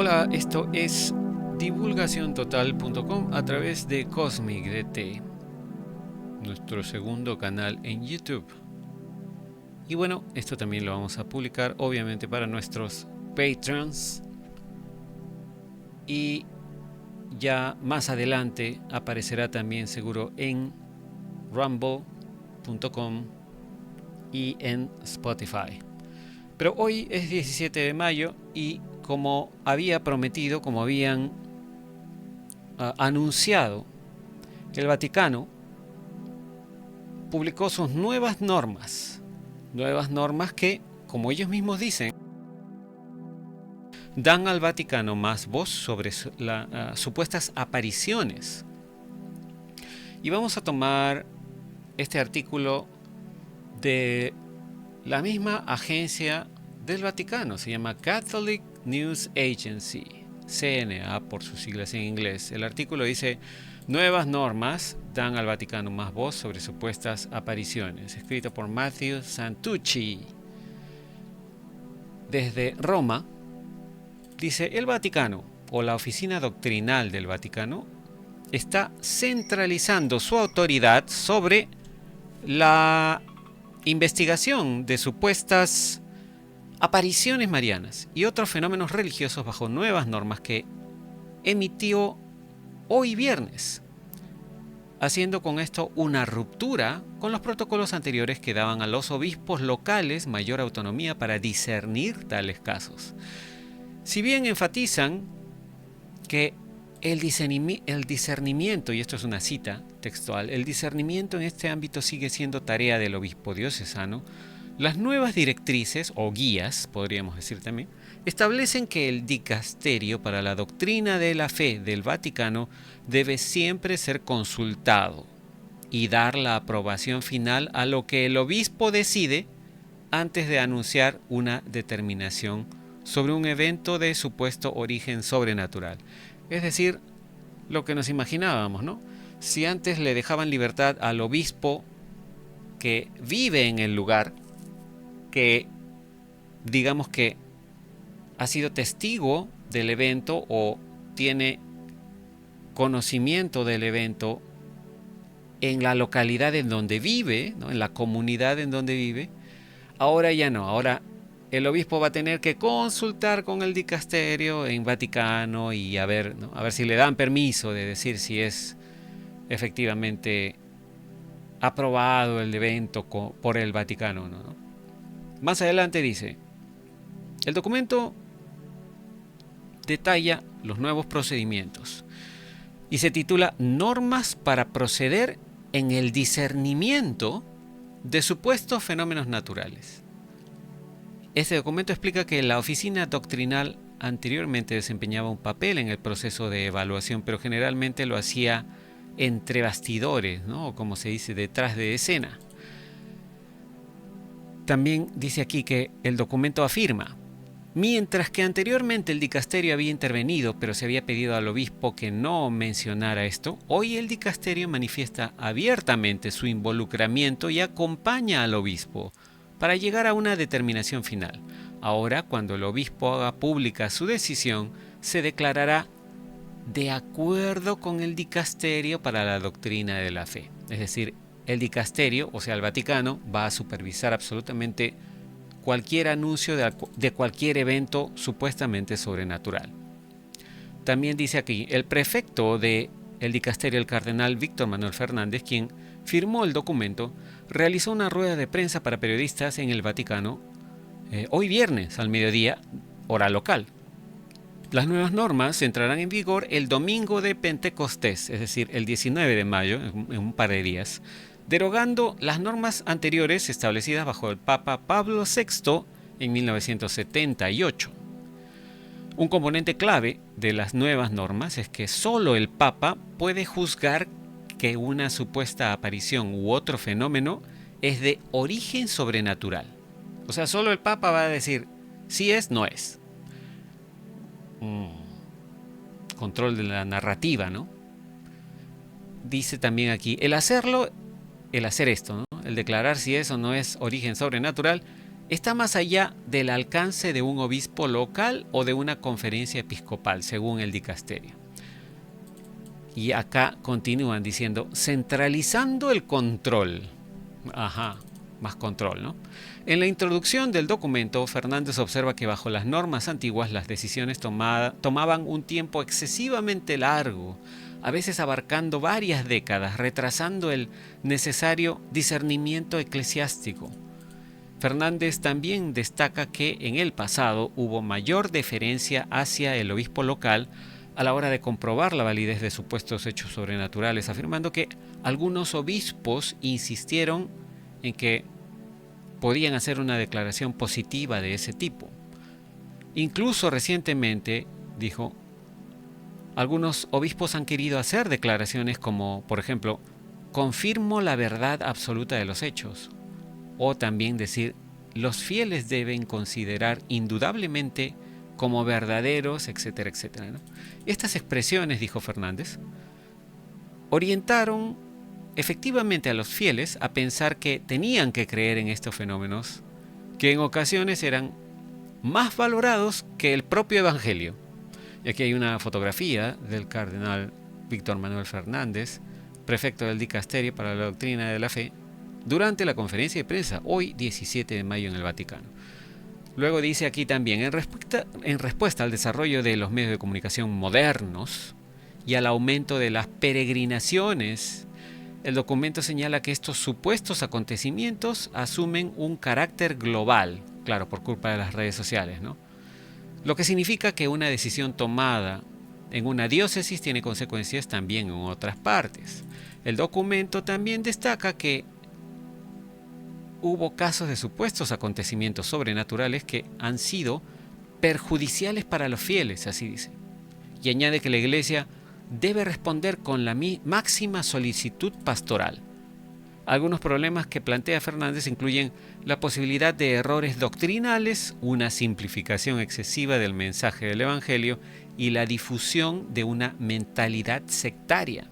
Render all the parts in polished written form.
Hola, esto es divulgaciontotal.com a través de Cosmic DT, nuestro segundo canal en YouTube. Y bueno, esto también lo vamos a publicar obviamente para nuestros Patreons. Y ya más adelante aparecerá también seguro en rumble.com y en Spotify. Pero hoy es 17 de mayo y como había prometido, como habían anunciado, el Vaticano publicó sus nuevas normas que, como ellos mismos dicen, dan al Vaticano más voz sobre las supuestas apariciones. Y vamos a tomar este artículo de la misma agencia del Vaticano, se llama Catholic News Agency, CNA por sus siglas en inglés. El artículo dice: nuevas normas dan al Vaticano más voz sobre supuestas apariciones, escrito por Matthew Santucci. Desde Roma, dice: el Vaticano, o la Oficina Doctrinal del Vaticano, está centralizando su autoridad sobre la investigación de supuestas apariciones marianas y otros fenómenos religiosos bajo nuevas normas que emitió hoy viernes, haciendo con esto una ruptura con los protocolos anteriores que daban a los obispos locales mayor autonomía para discernir tales casos. Si bien enfatizan que el discernimiento, y esto es una cita textual, el discernimiento en este ámbito sigue siendo tarea del obispo diocesano, las nuevas directrices, o guías, podríamos decir también, establecen que el dicasterio para la doctrina de la fe del Vaticano debe siempre ser consultado y dar la aprobación final a lo que el obispo decide antes de anunciar una determinación sobre un evento de supuesto origen sobrenatural. Es decir, lo que nos imaginábamos, ¿no? Si antes le dejaban libertad al obispo que vive en el lugar, que digamos que ha sido testigo del evento o tiene conocimiento del evento en la localidad en donde vive, ¿no? En la comunidad en donde vive, ahora ya no, ahora el obispo va a tener que consultar con el dicasterio en Vaticano y a ver, ¿no? A ver si le dan permiso de decir si es efectivamente aprobado el evento por el Vaticano, ¿no? Más adelante dice: el documento detalla los nuevos procedimientos y se titula Normas para proceder en el discernimiento de supuestos fenómenos naturales. Este documento explica que la oficina doctrinal anteriormente desempeñaba un papel en el proceso de evaluación, pero generalmente lo hacía entre bastidores, ¿no? O como se dice, detrás de escena. También dice aquí que el documento afirma: mientras que anteriormente el dicasterio había intervenido, pero se había pedido al obispo que no mencionara esto, hoy el dicasterio manifiesta abiertamente su involucramiento y acompaña al obispo para llegar a una determinación final. Ahora, cuando el obispo haga pública su decisión, se declarará de acuerdo con el dicasterio para la doctrina de la fe. Es decir, el dicasterio, o sea, el Vaticano, va a supervisar absolutamente cualquier anuncio de cualquier evento supuestamente sobrenatural. También dice aquí: el prefecto del dicasterio, el cardenal Víctor Manuel Fernández, quien firmó el documento, realizó una rueda de prensa para periodistas en el Vaticano hoy viernes al mediodía, hora local. Las nuevas normas entrarán en vigor el domingo de Pentecostés, es decir, el 19 de mayo, en un par de días, derogando las normas anteriores establecidas bajo el Papa Pablo VI en 1978. Un componente clave de las nuevas normas es que solo el Papa puede juzgar que una supuesta aparición u otro fenómeno es de origen sobrenatural. O sea, solo el Papa va a decir si es, no es. Control de la narrativa, ¿no? Dice también aquí: el hacer esto, ¿no? El declarar si es o no es origen sobrenatural, está más allá del alcance de un obispo local o de una conferencia episcopal, según el dicasterio. Y acá continúan diciendo, centralizando el control. Ajá, más control, ¿no? En la introducción del documento, Fernández observa que bajo las normas antiguas las decisiones tomaban un tiempo excesivamente largo, a veces abarcando varias décadas, retrasando el necesario discernimiento eclesiástico. Fernández también destaca que en el pasado hubo mayor deferencia hacia el obispo local a la hora de comprobar la validez de supuestos hechos sobrenaturales, afirmando que algunos obispos insistieron en que podían hacer una declaración positiva de ese tipo. Incluso recientemente, dijo, algunos obispos han querido hacer declaraciones como, por ejemplo, confirmo la verdad absoluta de los hechos. O también decir, los fieles deben considerar indudablemente como verdaderos, etcétera, etcétera, ¿no? Estas expresiones, dijo Fernández, orientaron efectivamente a los fieles a pensar que tenían que creer en estos fenómenos, que en ocasiones eran más valorados que el propio Evangelio. Y aquí hay una fotografía del cardenal Víctor Manuel Fernández, prefecto del Dicasterio para la Doctrina de la Fe, durante la conferencia de prensa, hoy 17 de mayo en el Vaticano. Luego dice aquí también, en respuesta al desarrollo de los medios de comunicación modernos y al aumento de las peregrinaciones, el documento señala que estos supuestos acontecimientos asumen un carácter global, claro, por culpa de las redes sociales, ¿no? Lo que significa que una decisión tomada en una diócesis tiene consecuencias también en otras partes. El documento también destaca que hubo casos de supuestos acontecimientos sobrenaturales que han sido perjudiciales para los fieles, así dice. Y añade que la Iglesia debe responder con la máxima solicitud pastoral. Algunos problemas que plantea Fernández incluyen la posibilidad de errores doctrinales, una simplificación excesiva del mensaje del Evangelio y la difusión de una mentalidad sectaria.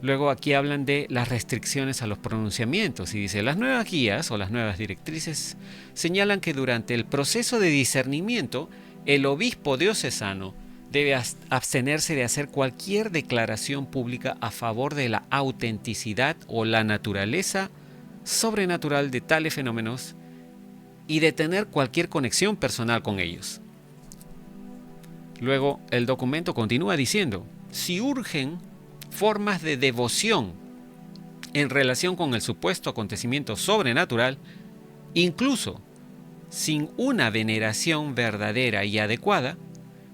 Luego aquí hablan de las restricciones a los pronunciamientos y dice, las nuevas guías o las nuevas directrices señalan que durante el proceso de discernimiento, el obispo diocesano debe abstenerse de hacer cualquier declaración pública a favor de la autenticidad o la naturaleza sobrenatural de tales fenómenos y de tener cualquier conexión personal con ellos. Luego el documento continúa diciendo, si urgen formas de devoción en relación con el supuesto acontecimiento sobrenatural, incluso sin una veneración verdadera y adecuada,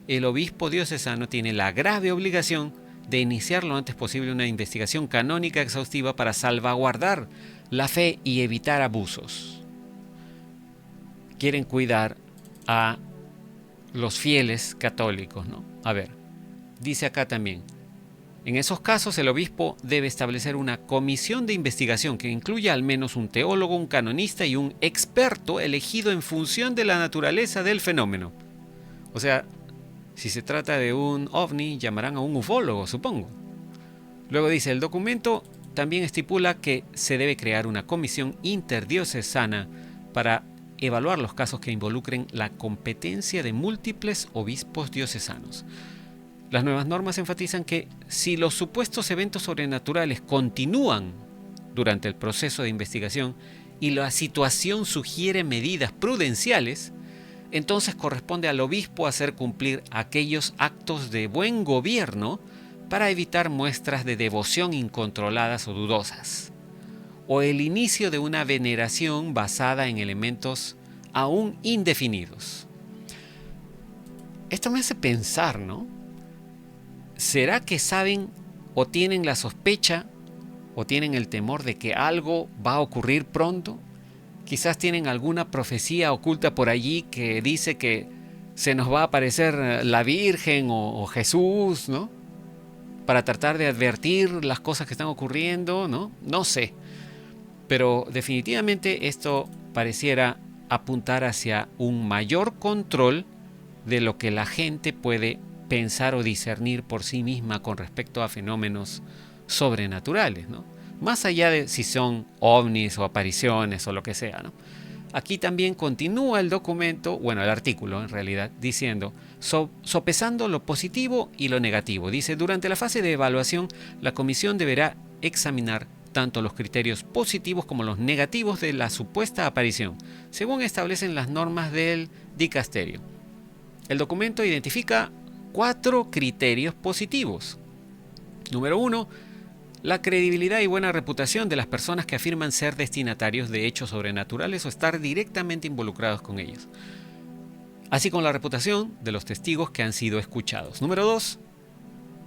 el obispo diocesano tiene la grave obligación de iniciar lo antes posible una investigación canónica exhaustiva para salvaguardar la fe y evitar abusos. Quieren cuidar a los fieles católicos, ¿no? A ver, dice acá también, en esos casos el obispo debe establecer una comisión de investigación que incluya al menos un teólogo, un canonista y un experto elegido en función de la naturaleza del fenómeno. O sea, si se trata de un ovni, llamarán a un ufólogo, supongo. Luego dice, el documento también estipula que se debe crear una comisión interdiocesana para evaluar los casos que involucren la competencia de múltiples obispos diocesanos. Las nuevas normas enfatizan que si los supuestos eventos sobrenaturales continúan durante el proceso de investigación y la situación sugiere medidas prudenciales, entonces corresponde al obispo hacer cumplir aquellos actos de buen gobierno para evitar muestras de devoción incontroladas o dudosas, o el inicio de una veneración basada en elementos aún indefinidos. Esto me hace pensar, ¿no? ¿Será que saben o tienen la sospecha o tienen el temor de que algo va a ocurrir pronto? Quizás tienen alguna profecía oculta por allí que dice que se nos va a aparecer la Virgen o Jesús, ¿no? Para tratar de advertir las cosas que están ocurriendo, ¿no? No sé. Pero definitivamente esto pareciera apuntar hacia un mayor control de lo que la gente puede pensar o discernir por sí misma con respecto a fenómenos sobrenaturales, ¿no? Más allá de si son ovnis o apariciones o lo que sea, ¿no? Aquí también continúa el documento, bueno, el artículo en realidad, diciendo, sopesando lo positivo y lo negativo. Dice, durante la fase de evaluación, la comisión deberá examinar tanto los criterios positivos como los negativos de la supuesta aparición, según establecen las normas del dicasterio. El documento identifica 4 criterios positivos. Número 1. La credibilidad y buena reputación de las personas que afirman ser destinatarios de hechos sobrenaturales o estar directamente involucrados con ellos, así como la reputación de los testigos que han sido escuchados. Número 2.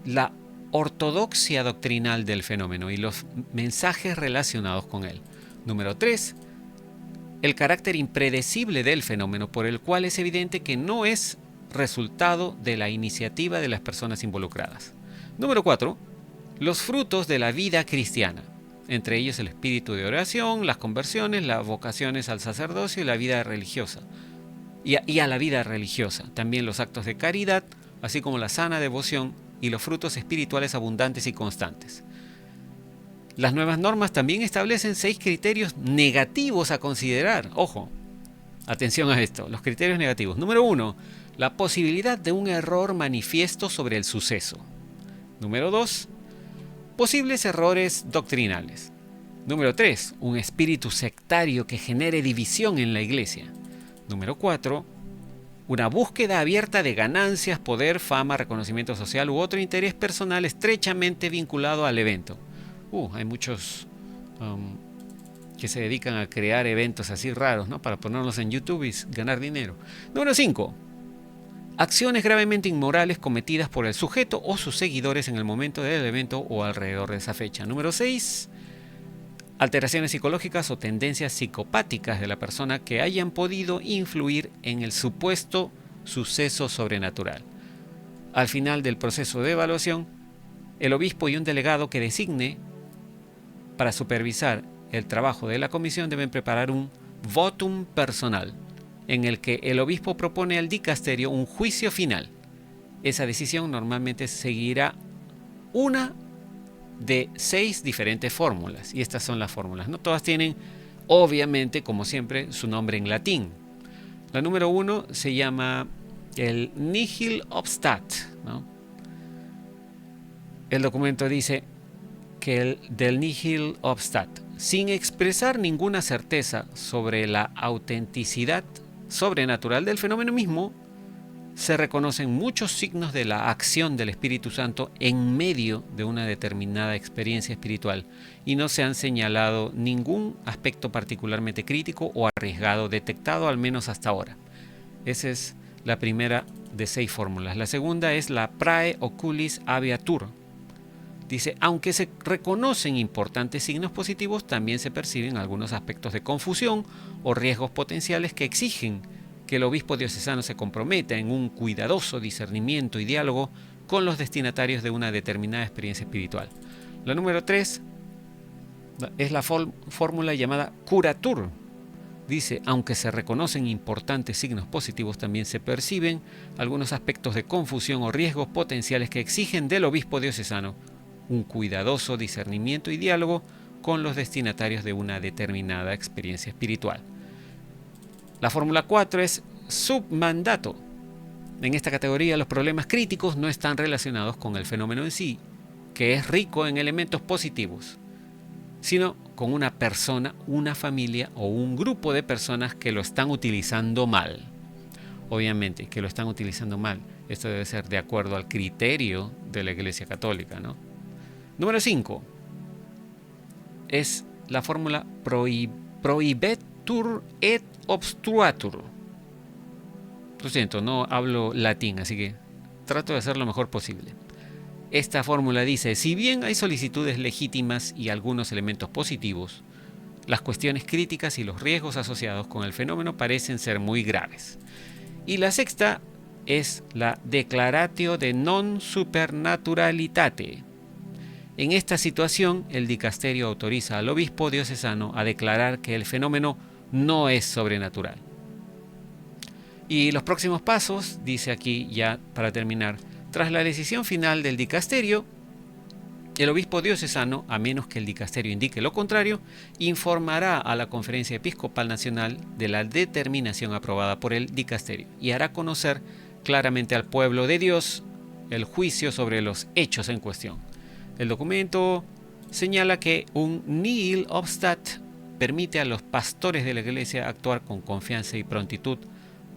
La ortodoxia doctrinal del fenómeno y los mensajes relacionados con él. Número 3. El carácter impredecible del fenómeno, por el cual es evidente que no es resultado de la iniciativa de las personas involucradas. Número 4. Los frutos de la vida cristiana, entre ellos el espíritu de oración, las conversiones, las vocaciones al sacerdocio y la vida religiosa. Y a la vida religiosa, también los actos de caridad, así como la sana devoción y los frutos espirituales abundantes y constantes. Las nuevas normas también establecen 6 criterios negativos a considerar. Ojo, atención a esto, los criterios negativos. Número 1, la posibilidad de un error manifiesto sobre el suceso. Número 2, posibles errores doctrinales. Número 3, un espíritu sectario que genere división en la iglesia. Número 4, una búsqueda abierta de ganancias, poder, fama, reconocimiento social u otro interés personal estrechamente vinculado al evento. Hay muchos que se dedican a crear eventos así raros, ¿no? Para ponerlos en YouTube y ganar dinero. Número 5. Acciones gravemente inmorales cometidas por el sujeto o sus seguidores en el momento del evento o alrededor de esa fecha. Número 6. Alteraciones psicológicas o tendencias psicopáticas de la persona que hayan podido influir en el supuesto suceso sobrenatural. Al final del proceso de evaluación, el obispo y un delegado que designe para supervisar el trabajo de la comisión deben preparar un votum personal, en el que el obispo propone al dicasterio un juicio final. Esa decisión normalmente seguirá una de 6 diferentes fórmulas, y estas son las fórmulas, ¿no? Todas tienen, obviamente, como siempre, su nombre en latín. La número 1 se llama el nihil obstat, ¿no? El documento dice que el del nihil obstat, sin expresar ninguna certeza sobre la autenticidad sobrenatural del fenómeno mismo, se reconocen muchos signos de la acción del Espíritu Santo en medio de una determinada experiencia espiritual y no se han señalado ningún aspecto particularmente crítico o arriesgado detectado, al menos hasta ahora. Esa es la primera de 6 fórmulas. La segunda es la prae oculis habeatur. Dice, aunque se reconocen importantes signos positivos, también se perciben algunos aspectos de confusión o riesgos potenciales que exigen que el obispo diocesano se comprometa en un cuidadoso discernimiento y diálogo con los destinatarios de una determinada experiencia espiritual. La número 3 es la fórmula llamada curatur. Dice, aunque se reconocen importantes signos positivos, también se perciben algunos aspectos de confusión o riesgos potenciales que exigen del obispo diocesano un cuidadoso discernimiento y diálogo con los destinatarios de una determinada experiencia espiritual. La fórmula 4 es submandato. En esta categoría los problemas críticos no están relacionados con el fenómeno en sí, que es rico en elementos positivos, sino con una persona, una familia o un grupo de personas que lo están utilizando mal. Obviamente que lo están utilizando mal. Esto debe ser de acuerdo al criterio de la Iglesia Católica, ¿no? Número 5 es la fórmula prohibetur et obstruatur. Lo siento, no hablo latín, así que trato de hacer lo mejor posible. Esta fórmula dice, si bien hay solicitudes legítimas y algunos elementos positivos, las cuestiones críticas y los riesgos asociados con el fenómeno parecen ser muy graves. Y la sexta es la declaratio de non supernaturalitate. En esta situación, el dicasterio autoriza al obispo diocesano a declarar que el fenómeno no es sobrenatural. Y los próximos pasos, dice aquí ya para terminar, tras la decisión final del dicasterio, El obispo diocesano, a menos que el dicasterio indique lo contrario, informará a la Conferencia Episcopal Nacional de la determinación aprobada por el dicasterio y hará conocer claramente al pueblo de Dios el juicio sobre los hechos en cuestión. El documento señala que un nihil obstat permite a los pastores de la Iglesia actuar con confianza y prontitud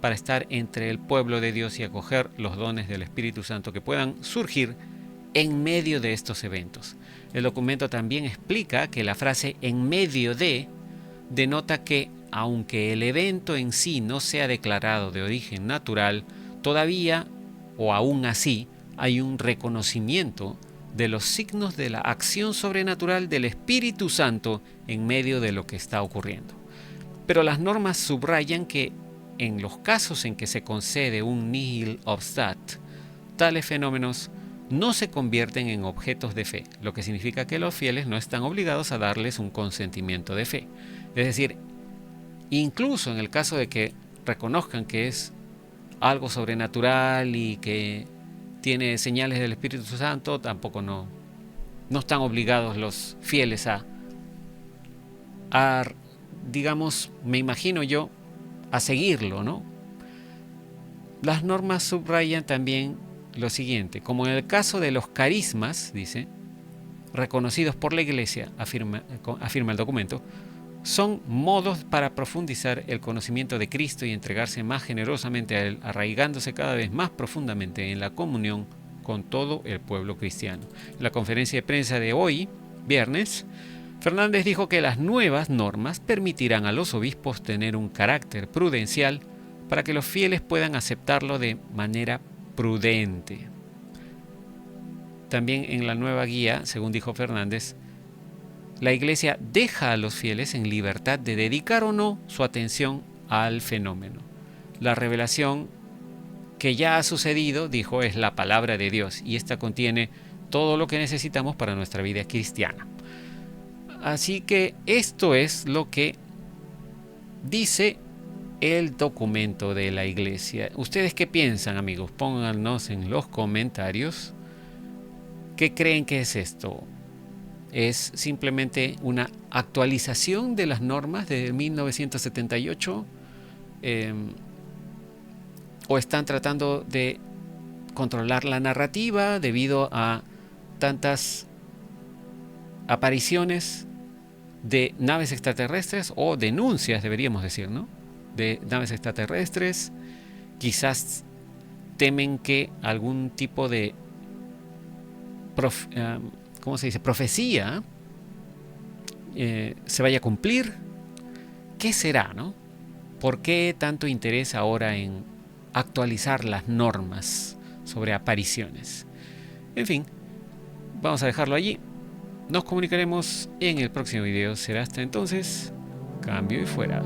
para estar entre el pueblo de Dios y acoger los dones del Espíritu Santo que puedan surgir en medio de estos eventos. El documento también explica que la frase "en medio de" denota que, aunque el evento en sí no sea declarado de origen natural, todavía o aún así hay un reconocimiento de los signos de la acción sobrenatural del Espíritu Santo en medio de lo que está ocurriendo. Pero las normas subrayan que en los casos en que se concede un nihil obstat, tales fenómenos no se convierten en objetos de fe, lo que significa que los fieles no están obligados a darles un consentimiento de fe. Es decir, incluso en el caso de que reconozcan que es algo sobrenatural y que tiene señales del Espíritu Santo, tampoco no están obligados los fieles a, digamos, me imagino yo, a seguirlo, ¿no? Las normas subrayan también lo siguiente: como en el caso de los carismas, dice, reconocidos por la Iglesia, afirma el documento, son modos para profundizar el conocimiento de Cristo y entregarse más generosamente a Él, arraigándose cada vez más profundamente en la comunión con todo el pueblo cristiano. En la conferencia de prensa de hoy, viernes, Fernández dijo que las nuevas normas permitirán a los obispos tener un carácter prudencial para que los fieles puedan aceptarlo de manera prudente. También en la nueva guía, según dijo Fernández, la Iglesia deja a los fieles en libertad de dedicar o no su atención al fenómeno. La revelación que ya ha sucedido, dijo, es la palabra de Dios y esta contiene todo lo que necesitamos para nuestra vida cristiana. Así que esto es lo que dice el documento de la Iglesia. ¿Ustedes qué piensan, amigos? Pónganos en los comentarios. ¿Qué creen que es esto? ¿Es simplemente una actualización de las normas de 1978? ¿O están tratando de controlar la narrativa debido a tantas apariciones de naves extraterrestres, o denuncias, deberíamos decir, ¿no?, de naves extraterrestres? Quizás temen que algún tipo de profecía se vaya a cumplir. ¿Qué será, no? ¿Por qué tanto interés ahora en actualizar las normas sobre apariciones? En fin, vamos a dejarlo allí. Nos comunicaremos en el próximo video. Será hasta entonces. Cambio y fuera.